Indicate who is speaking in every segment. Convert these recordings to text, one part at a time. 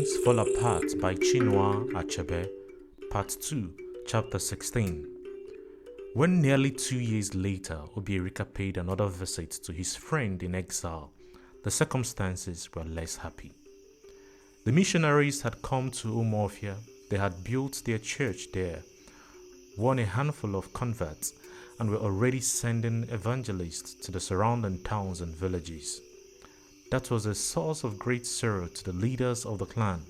Speaker 1: Things Fall Apart by Chinua Achebe, Part 2, Chapter 16. When nearly 2 years later Obierika paid another visit to his friend in exile, the circumstances were less happy. The missionaries had come to Umuofia, they had built their church there, won a handful of converts, and were already sending evangelists to the surrounding towns and villages. That was a source of great sorrow to the leaders of the clan,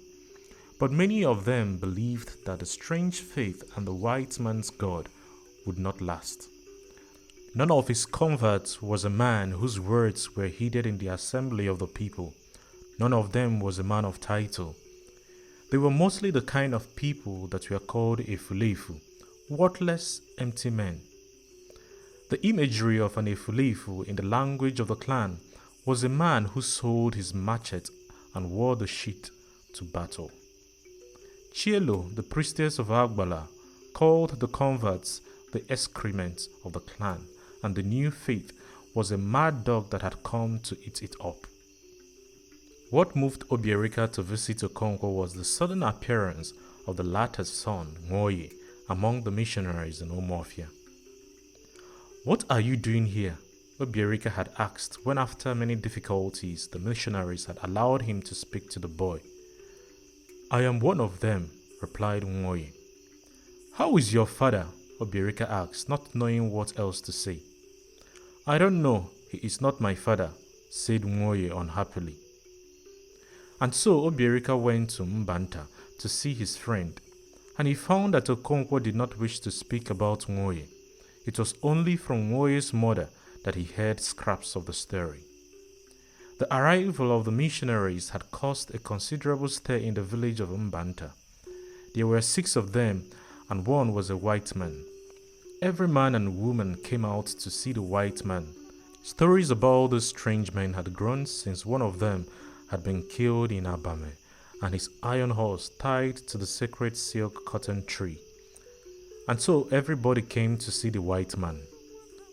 Speaker 1: but many of them believed that the strange faith and the white man's God would not last. None of his converts was a man whose words were heeded in the assembly of the people. None of them was a man of title. They were mostly the kind of people that were called efulefu, worthless, empty men. The imagery of an efulefu in the language of the clan was a man who sold his machete and wore the sheath to battle. Chielo, the priestess of Agbala, called the converts the excrement of the clan, and the new faith was a mad dog that had come to eat it up. What moved Obierika to visit Okonkwo was the sudden appearance of the latter's son, Nwoye, among the missionaries in Umuofia. "What are you doing here?" Obierika had asked when, after many difficulties, the missionaries had allowed him to speak to the boy. "I am one of them," replied Nwoye. "How is your father?" Obierika asked, not knowing what else to say. "I don't know. He is not my father," said Nwoye unhappily. And so Obierika went to Mbanta to see his friend, and he found that Okonkwo did not wish to speak about Nwoye. It was only from Nwoye's mother that he heard scraps of the story. The arrival of the missionaries had caused a considerable stir in the village of Mbanta. There were 6 of them, and one was a white man. Every man and woman came out to see the white man. Stories about those strange men had grown since one of them had been killed in Abame, and his iron horse tied to the sacred silk cotton tree. And so everybody came to see the white man.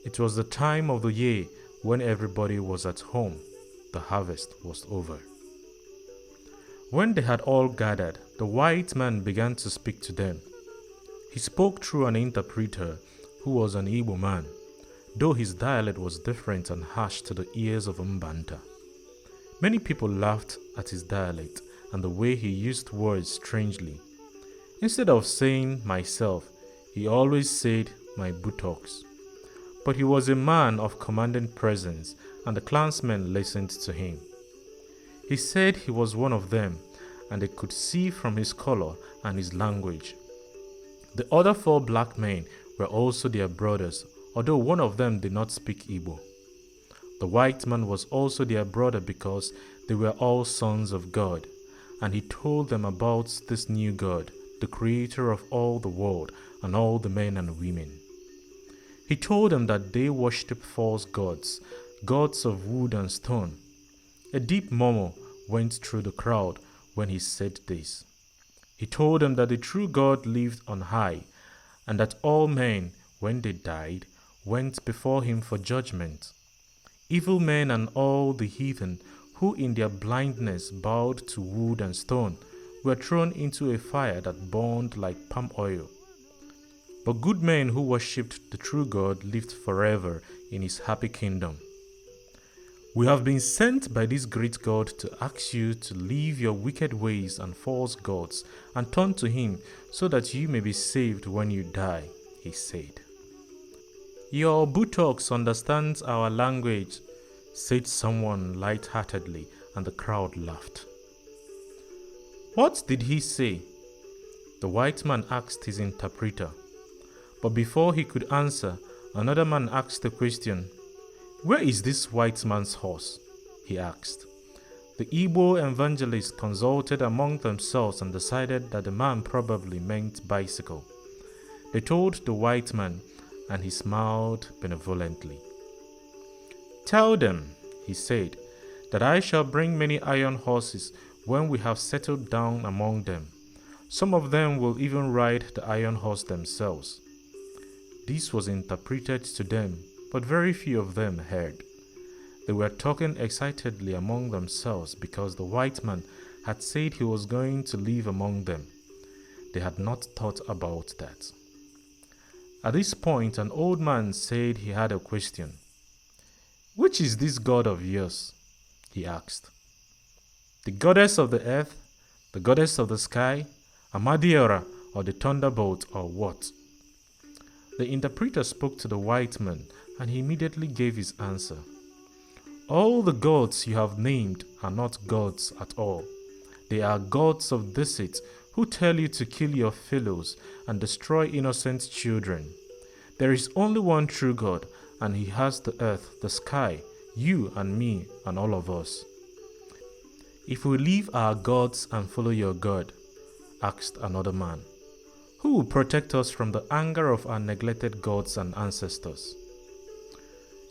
Speaker 1: It was the time of the year when everybody was at home. The harvest was over. When they had all gathered, the white man began to speak to them. He spoke through an interpreter who was an Igbo man, though his dialect was different and harsh to the ears of Mbanta. Many people laughed at his dialect and the way he used words strangely. Instead of saying myself, he always said my buttocks. But he was a man of commanding presence, and the clansmen listened to him. He said he was one of them, and they could see from his color and his language. The other 4 black men were also their brothers, although one of them did not speak Igbo. The white man was also their brother because they were all sons of God, and he told them about this new God, the creator of all the world and all the men and women. He told them that they worshipped false gods, gods of wood and stone. A deep murmur went through the crowd when he said this. He told them that the true God lived on high, and that all men, when they died, went before him for judgment. Evil men and all the heathen, who in their blindness bowed to wood and stone, were thrown into a fire that burned like palm oil. But good men who worshipped the true God lived forever in his happy kingdom. We have been sent by this great God to ask you to leave your wicked ways and false gods and turn to him so that you may be saved when you die, he said. Your buttocks understands our language, said someone light-heartedly, and the crowd laughed. What did he say? The white man asked his interpreter. But before he could answer, another man asked the question, "Where is this white man's horse?" he asked. The Igbo evangelists consulted among themselves and decided that the man probably meant bicycle. They told the white man, and he smiled benevolently. "Tell them," he said, "that I shall bring many iron horses when we have settled down among them. Some of them will even ride the iron horse themselves." This was interpreted to them, but very few of them heard. They were talking excitedly among themselves because the white man had said he was going to live among them. They had not thought about that. At this point, an old man said he had a question. "Which is this god of yours?" he asked. "The goddess of the earth, the goddess of the sky, Amadiora, or the thunderbolt, or what?" The interpreter spoke to the white man, and he immediately gave his answer. "All the gods you have named are not gods at all. They are gods of deceit who tell you to kill your fellows and destroy innocent children. There is only one true God, and he has the earth, the sky, you and me and all of us." "If we leave our gods and follow your God," asked another man, "who will protect us from the anger of our neglected gods and ancestors?"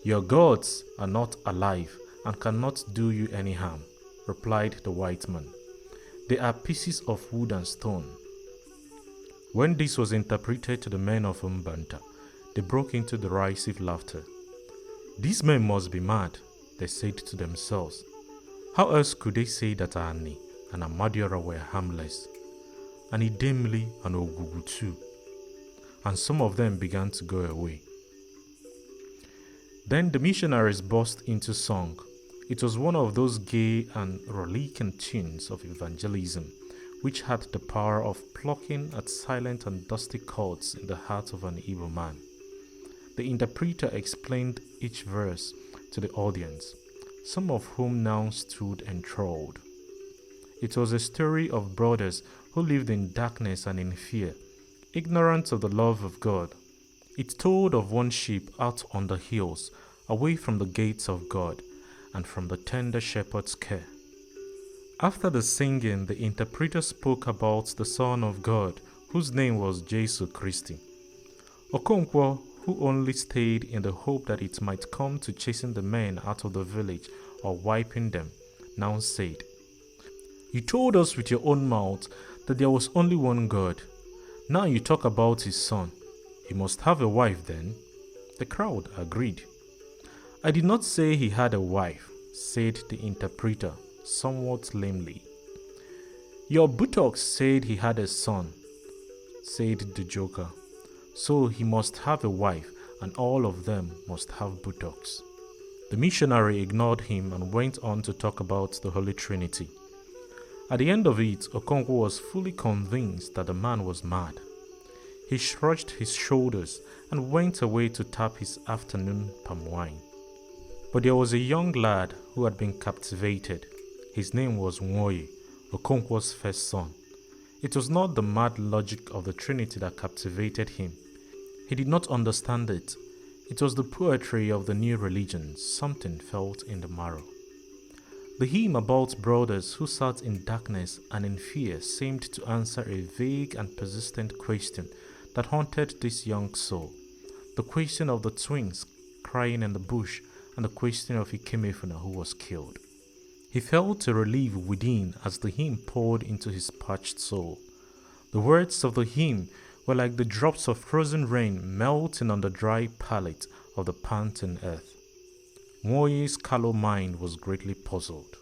Speaker 1: "Your gods are not alive and cannot do you any harm," replied the white man. "They are pieces of wood and stone." When this was interpreted to the men of Mbanta, they broke into derisive laughter. "These men must be mad," they said to themselves. "How else could they say that Ani and Amadiora were harmless? And Idemli and Ogugu too." And some of them began to go away. Then the missionaries burst into song. It was one of those gay and rollicking tunes of evangelism, which had the power of plucking at silent and dusty chords in the heart of an evil man. The interpreter explained each verse to the audience, some of whom now stood enthralled. It was a story of brothers who lived in darkness and in fear, ignorant of the love of God. It told of one sheep out on the hills, away from the gates of God and from the tender shepherd's care. After the singing, the interpreter spoke about the Son of God, whose name was Jesu Christi. Okonkwo, who only stayed in the hope that it might come to chasing the men out of the village or wiping them, now said, "You told us with your own mouth that there was only one God. Now you talk about his son. He must have a wife then." The crowd agreed. "I did not say he had a wife," said the interpreter, somewhat lamely. "Your buttocks said he had a son," said the joker. "So he must have a wife, and all of them must have buttocks." The missionary ignored him and went on to talk about the Holy Trinity. At the end of it, Okonkwo was fully convinced that the man was mad. He shrugged his shoulders and went away to tap his afternoon palm wine. But there was a young lad who had been captivated. His name was Nwoye, Okonkwo's first son. It was not the mad logic of the Trinity that captivated him. He did not understand it. It was the poetry of the new religion, something felt in the marrow. The hymn about brothers who sat in darkness and in fear seemed to answer a vague and persistent question that haunted this young soul. The question of the twins crying in the bush and the question of Ikemefuna who was killed. He felt a relief within as the hymn poured into his parched soul. The words of the hymn were like the drops of frozen rain melting on the dry palate of the panting earth. Nwoye's callow mind was greatly puzzled.